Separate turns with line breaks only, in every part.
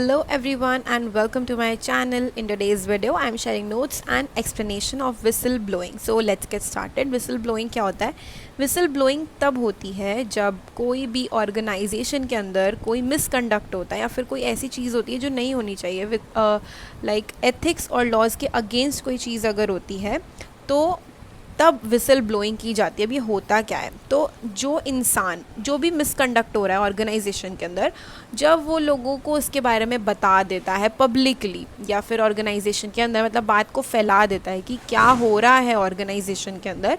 Hello everyone and welcome to my channel. In today's video I am sharing notes and explanation of whistle blowing. So let's get started. Whistle blowing क्या होता है? Whistle blowing तब होती है जब कोई भी ऑर्गेनाइजेशन के अंदर कोई मिसकंडक्ट होता है या फिर कोई ऐसी चीज़ होती है जो नहीं होनी चाहिए विद लाइक एथिक्स और लॉज के अगेंस्ट कोई चीज़ अगर होती है तो तब विसल ब्लोइंग की जाती है। अब ये होता क्या है, तो जो इंसान जो भी मिसकंडक्ट हो रहा है ऑर्गेनाइजेशन के अंदर, जब वो लोगों को इसके बारे में बता देता है पब्लिकली या फिर ऑर्गेनाइजेशन के अंदर, मतलब बात को फैला देता है कि क्या हो रहा है ऑर्गेनाइजेशन के अंदर,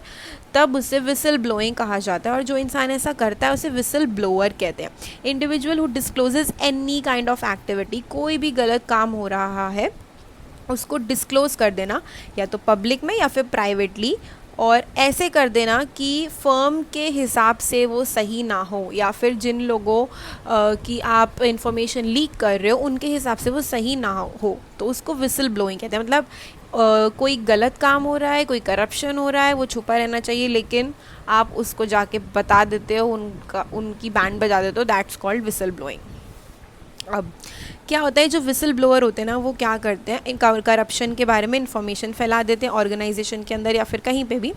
तब उसे विसल ब्लोइंग कहा जाता है। और जो इंसान ऐसा करता है उसे विसल ब्लोअर कहते हैं। Individual who discloses any kind of activity, कोई भी गलत काम हो रहा है उसको डिस्क्लोज़ कर देना, या तो पब्लिक में या फिर प्राइवेटली, और ऐसे कर देना कि फ़र्म के हिसाब से वो सही ना हो, या फिर जिन लोगों की आप इंफॉर्मेशन लीक कर रहे हो उनके हिसाब से वो सही ना हो, तो उसको विसल ब्लोइंग कहते हैं। मतलब कोई गलत काम हो रहा है, कोई करप्शन हो रहा है, वो छुपा रहना चाहिए, लेकिन आप उसको जाके बता देते हो, उनकी बैंड बजा देते हो, दैट्स कॉल्ड विसल ब्लोइंग। अब क्या होता है, जो विसल ब्लोअर होते हैं ना, वो क्या करते हैं, करप्शन के बारे में इंफॉर्मेशन फैला देते हैं ऑर्गेनाइजेशन के अंदर या फिर कहीं पे भी।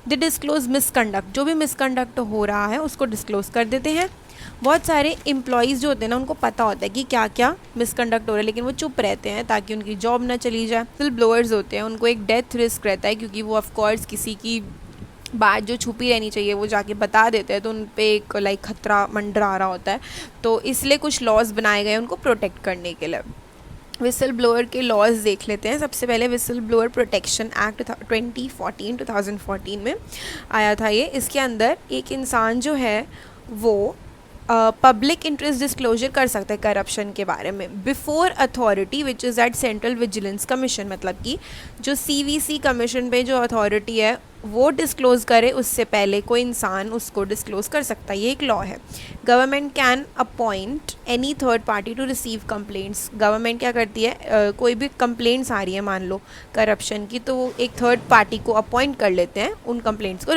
दे डिस्क्लोज मिसकंडक्ट, जो भी मिसकंडक्ट हो रहा है उसको डिस्क्लोज कर देते हैं। बहुत सारे एम्प्लॉयज़ जो होते हैं ना, उनको पता होता है कि क्या क्या मिसकंडक्ट हो रहा है, लेकिन वो चुप रहते हैं ताकि उनकी जॉब ना चली जाए। विसल ब्लोअर्स होते हैं, उनको एक डेथ रिस्क रहता है, क्योंकि वो ऑफकोर्स किसी की बात जो छुपी रहनी चाहिए वो जाके बता देते हैं, तो उन पे एक लाइक खतरा मंडरा रहा होता है, तो इसलिए कुछ लॉज बनाए गए उनको प्रोटेक्ट करने के लिए। विसल ब्लोअर के लॉज देख लेते हैं। सबसे पहले विसल ब्लोअर प्रोटेक्शन एक्ट 2014 में आया था ये। इसके अंदर एक इंसान जो है वो पब्लिक इंटरेस्ट डिस्क्लोजर कर सकता है करप्शन के बारे में before authority which is at central vigilance commission. मतलब कि जो CVC कमीशन पे जो अथॉरिटी है वो डिस्क्लोज करे, उससे पहले कोई इंसान उसको डिस्क्लोज कर सकता है। ये एक लॉ है। Government can appoint any third party to receive complaints. Government क्या करती है, कोई भी कंप्लेंट्स आ रही है मान लो करप्शन की, तो वो एक थर्ड पार्टी को अपॉइंट कर लेते हैं उन कंप्लेंट्स को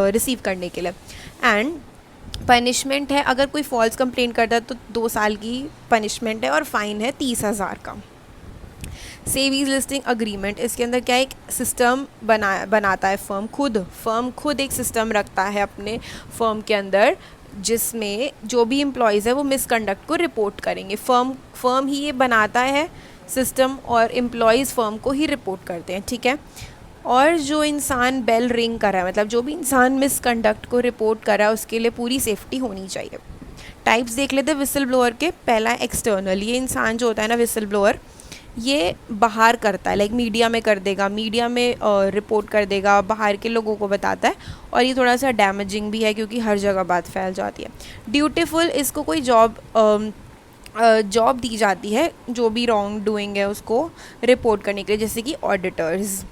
रिसीव करने के लिए। एंड पनिशमेंट है, अगर कोई फॉल्स कंप्लेंट करता है तो 2 साल की पनिशमेंट है और फाइन है 30,000 का। सेवीज लिस्टिंग अग्रीमेंट, इसके अंदर क्या एक सिस्टम बनाता है फर्म खुद एक सिस्टम रखता है अपने फर्म के अंदर, जिसमें जो भी एम्प्लॉयज़ है वो मिसकंडक्ट को रिपोर्ट करेंगे। फर्म ही ये बनाता है सिस्टम, और एम्प्लॉयज़ फर्म को ही रिपोर्ट करते हैं, ठीक है। और जो इंसान बेल रिंग कर रहा है, मतलब जो भी इंसान मिसकंडक्ट को रिपोर्ट कर रहा है, उसके लिए पूरी सेफ्टी होनी चाहिए। टाइप्स देख लेते हैं विसल ब्लोअर के। पहला एक्सटर्नल, ये इंसान जो होता है ना विसल ब्लोअर, ये बाहर करता है, लाइक मीडिया में कर देगा, मीडिया में रिपोर्ट कर देगा, बाहर के लोगों को बताता है, और ये थोड़ा सा डैमेजिंग भी है क्योंकि हर जगह बात फैल जाती है। ड्यूटीफुल, इसको कोई जॉब दी जाती है जो भी रॉन्ग डूइंग है उसको रिपोर्ट करने के लिए, जैसे कि ऑडिटर्स।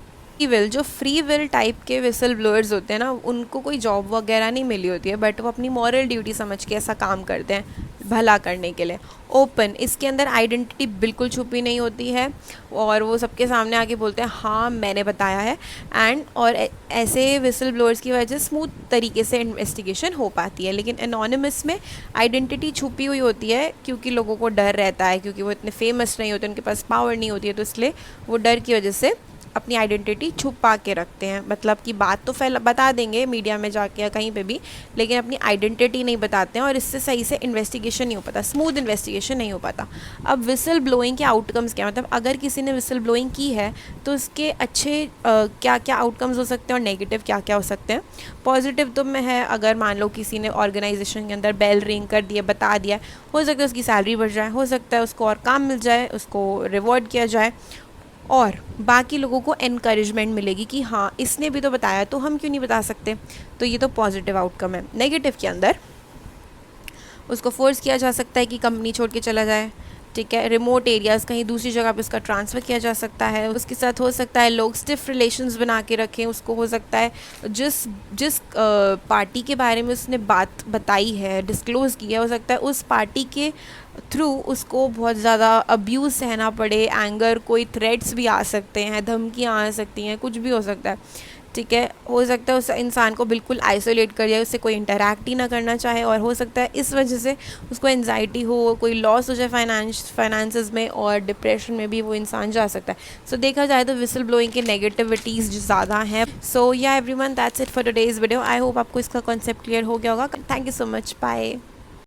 जो फ्री विल टाइप के विसल ब्लोअर्स होते हैं ना, उनको कोई जॉब वगैरह नहीं मिली होती है, बट वो अपनी मॉरल ड्यूटी समझ के ऐसा काम करते हैं भला करने के लिए। ओपन, इसके अंदर आइडेंटिटी बिल्कुल छुपी नहीं होती है, और वो सबके सामने आके बोलते हैं हाँ मैंने बताया है। और ऐसे विसल ब्लोअर्स की वजह से स्मूथ तरीके से इन्वेस्टिगेशन हो पाती है। लेकिन एनोनिमस में आइडेंटिटी छुपी हुई होती है, क्योंकि लोगों को डर रहता है, क्योंकि वो इतने फेमस नहीं होते, उनके पास पावर नहीं होती है, तो इसलिए वो डर की वजह से अपनी आइडेंटिटी छुपा के रखते हैं। मतलब कि बात तो बता देंगे मीडिया में जाके या कहीं पे भी, लेकिन अपनी आइडेंटिटी नहीं बताते हैं, और इससे सही से इन्वेस्टिगेशन नहीं हो पाता, स्मूथ इन्वेस्टिगेशन नहीं हो पाता। अब विसल ब्लोइंग के आउटकम्स क्या, मतलब अगर किसी ने विसल ब्लोइंग की है तो उसके अच्छे क्या क्या आउटकम्स हो सकते हैं और नेगेटिव क्या क्या हो सकते हैं। पॉजिटिव तो में है, अगर मान लो किसी ने ऑर्गेनाइजेशन के अंदर बेल रिंग कर दिया, बता दिया, हो सकता है उसकी सैलरी बढ़ जाए, हो सकता है उसको और काम मिल जाए, उसको रिवॉर्ड किया जाए, और बाकी लोगों को एनकरेजमेंट मिलेगी कि हाँ इसने भी तो बताया तो हम क्यों नहीं बता सकते। तो ये तो पॉजिटिव आउटकम है। नेगेटिव के अंदर उसको फोर्स किया जा सकता है कि कंपनी छोड़ के चला जाए, ठीक है। रिमोट एरियाज़ कहीं दूसरी जगह पे उसका ट्रांसफ़र किया जा सकता है। उसके साथ हो सकता है लोग स्टिफ रिलेशंस बना के रखें उसको। हो सकता है जिस पार्टी के बारे में उसने बात बताई है, डिस्क्लोज़ किया, हो सकता है उस पार्टी के थ्रू उसको बहुत ज़्यादा अब्यूज़ सहना पड़े, एंगर, कोई थ्रेट्स भी आ सकते हैं, धमकियाँ आ सकती हैं, कुछ भी हो सकता है। ठीक है। हो सकता है उस इंसान को बिल्कुल आइसोलेट कर जाए, उससे कोई इंटरैक्ट ही ना करना चाहे, और हो सकता है इस वजह से उसको एनजाइटी हो, कोई लॉस हो जाए फाइनेंसेस में, और डिप्रेशन में भी वो इंसान जा सकता है। सो देखा जाए तो विसल ब्लोइंग के नेगेटिविटीज़ ज़्यादा हैं। So yeah everyone, that's it for today's video. I hope आपको इसका कॉन्सेप्ट क्लियर हो गया होगा। Thank you so much, bye.